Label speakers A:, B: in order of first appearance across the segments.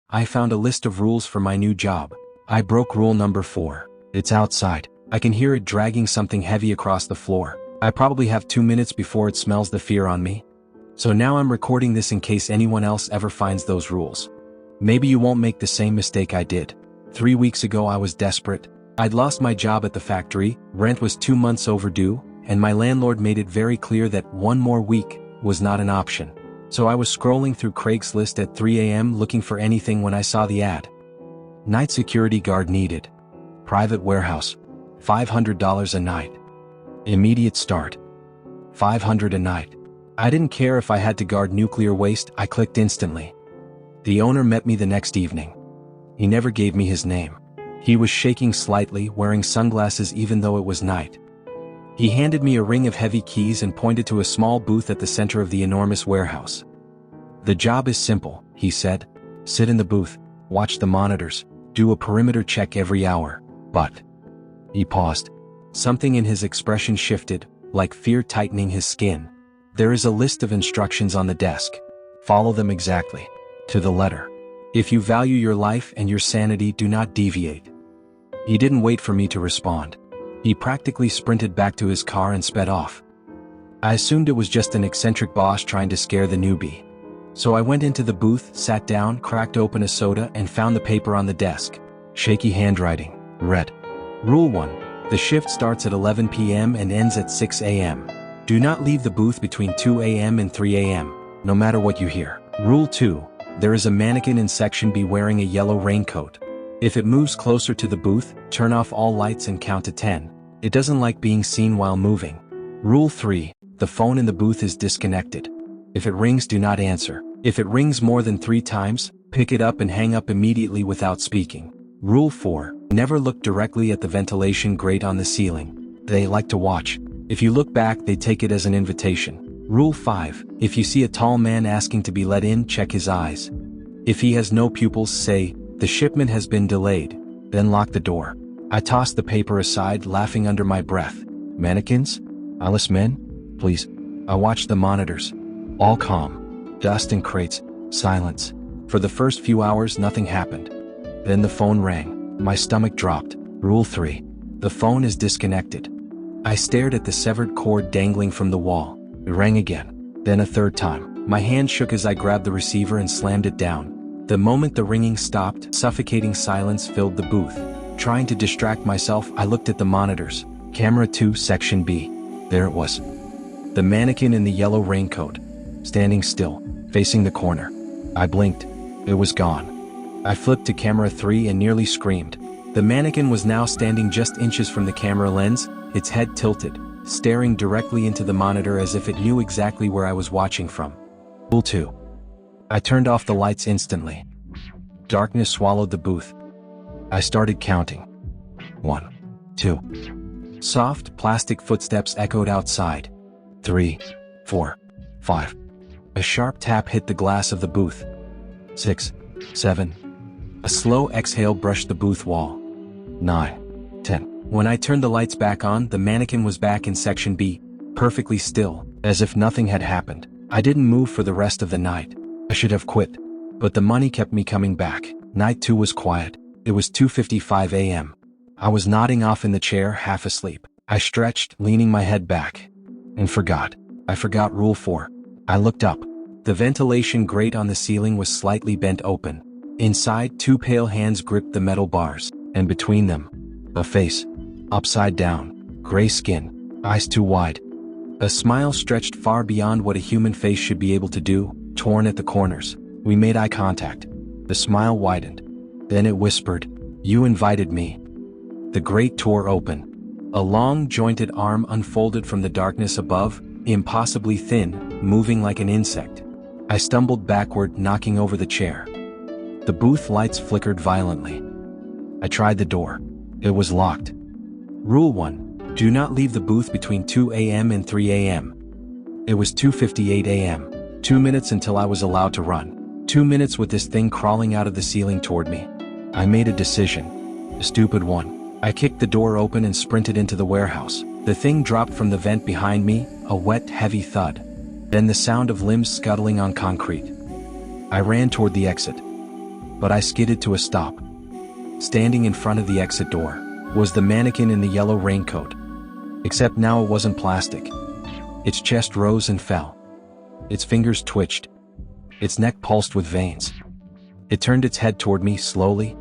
A: I found a list of rules for my new job. I broke rule number 4. It's outside. I can hear it dragging something heavy across the floor. I probably have 2 minutes before it smells the fear on me. So now I'm recording this in case anyone else ever finds those rules. Maybe you won't make the same mistake I did. 3 weeks ago I was desperate. I'd lost my job at the factory, rent was 2 months overdue, and my landlord made it very clear that 1 more week was not an option. So I was scrolling through Craigslist at 3 a.m. looking for anything when I saw the ad. Night security guard needed. Private warehouse. $500 a night. Immediate start. $500 a night. I didn't care if I had to guard nuclear waste, I clicked instantly. The owner met me the next evening. He never gave me his name. He was shaking slightly, wearing sunglasses even though it was night. He handed me a ring of heavy keys and pointed to a small booth at the center of the enormous warehouse. The job is simple, he said. Sit in the booth, watch the monitors, do a perimeter check every hour, but... He paused. Something in his expression shifted, like fear tightening his skin. There is a list of instructions on the desk. Follow them exactly. To the letter. If you value your life and your sanity, do not deviate. He didn't wait for me to respond. He practically sprinted back to his car and sped off. I assumed it was just an eccentric boss trying to scare the newbie. So I went into the booth, sat down, cracked open a soda, and found the paper on the desk. Shaky handwriting. Read. Rule 1. The shift starts at 11 p.m. and ends at 6 a.m. Do not leave the booth between 2 a.m. and 3 a.m., no matter what you hear. Rule 2. There is a mannequin in section B wearing a yellow raincoat. If it moves closer to the booth, turn off all lights and count to 10. It doesn't like being seen while moving. Rule 3. The phone in the booth is disconnected. If it rings, do not answer. If it rings more than 3 times, pick it up and hang up immediately without speaking. Rule 4. Never look directly at the ventilation grate on the ceiling. They like to watch. If you look back, they take it as an invitation. Rule 5. If you see a tall man asking to be let in, check his eyes. If he has no pupils, say, "The shipment has been delayed." Then lock the door. I tossed the paper aside, laughing under my breath. Mannequins? Alice men? Please. I watched the monitors. All calm. Dust and crates. Silence. For the first few hours, nothing happened. Then the phone rang. My stomach dropped. Rule 3. The phone is disconnected. I stared at the severed cord dangling from the wall. It rang again. Then a third time. My hand shook as I grabbed the receiver and slammed it down. The moment the ringing stopped, suffocating silence filled the booth. Trying to distract myself, I looked at the monitors. Camera 2, Section B. There it was. The mannequin in the yellow raincoat. Standing still, facing the corner. I blinked. It was gone. I flipped to camera 3 and nearly screamed. The mannequin was now standing just inches from the camera lens, its head tilted, staring directly into the monitor as if it knew exactly where I was watching from. Rule 2. I turned off the lights instantly. Darkness swallowed the booth. I started counting. 1, 2. Soft, plastic footsteps echoed outside. 3, 4, 5. A sharp tap hit the glass of the booth. 6, 7. A slow exhale brushed the booth wall. 9, 10. When I turned the lights back on, the mannequin was back in Section B, perfectly still, as if nothing had happened. I didn't move for the rest of the night. I should have quit. But the money kept me coming back. Night 2 was quiet. It was 2:55 a.m. I was nodding off in the chair, half asleep. I stretched, leaning my head back. And forgot. I forgot Rule 4. I looked up. The ventilation grate on the ceiling was slightly bent open. Inside, 2 pale hands gripped the metal bars, and between them, a face. Upside down, gray skin, eyes too wide. A smile stretched far beyond what a human face should be able to do, torn at the corners. We made eye contact. The smile widened. Then it whispered, "You invited me." The grate tore open. A long, jointed arm unfolded from the darkness above, impossibly thin, moving like an insect. I stumbled backward, knocking over the chair. The booth lights flickered violently. I tried the door. It was locked. Rule 1. Do not leave the booth between 2 a.m. and 3 a.m. It was 2:58 a.m. 2 minutes until I was allowed to run. 2 minutes with this thing crawling out of the ceiling toward me. I made a decision. A stupid one. I kicked the door open and sprinted into the warehouse. The thing dropped from the vent behind me, a wet, heavy thud. Then the sound of limbs scuttling on concrete. I ran toward the exit. but I skidded to a stop. Standing in front of the exit door was the mannequin in the yellow raincoat. Except now it wasn't plastic. Its chest rose and fell. Its fingers twitched. Its neck pulsed with veins. It turned its head toward me slowly.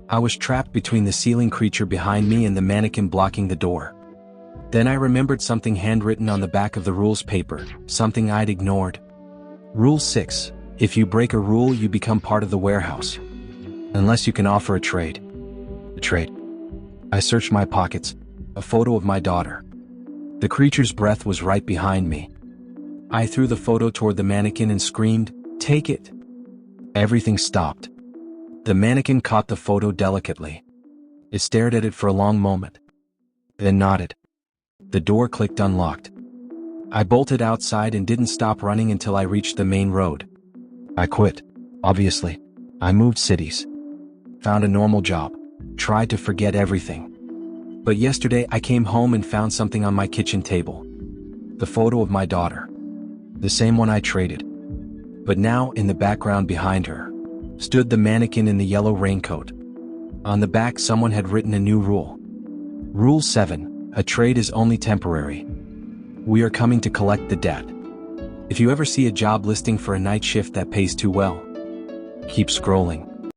A: I was trapped between the ceiling creature behind me and the mannequin blocking the door. Then I remembered something handwritten on the back of the rules paper, something I'd ignored. Rule 6. If you break a rule, you become part of the warehouse. Unless you can offer a trade. A trade. I searched my pockets. A photo of my daughter. The creature's breath was right behind me. I threw the photo toward the mannequin and screamed, "Take it!" Everything stopped. The mannequin caught the photo delicately. It stared at it for a long moment. Then nodded. The door clicked unlocked. I bolted outside and didn't stop running until I reached the main road. I quit, obviously. I moved cities. Found a normal job. Tried to forget everything. But yesterday I came home and found something on my kitchen table. The photo of my daughter. The same one I traded. But now, in the background behind her, stood the mannequin in the yellow raincoat. On the back someone had written a new rule. Rule 7. A trade is only temporary. We are coming to collect the debt. If you ever see a job listing for a night shift that pays too well, keep scrolling.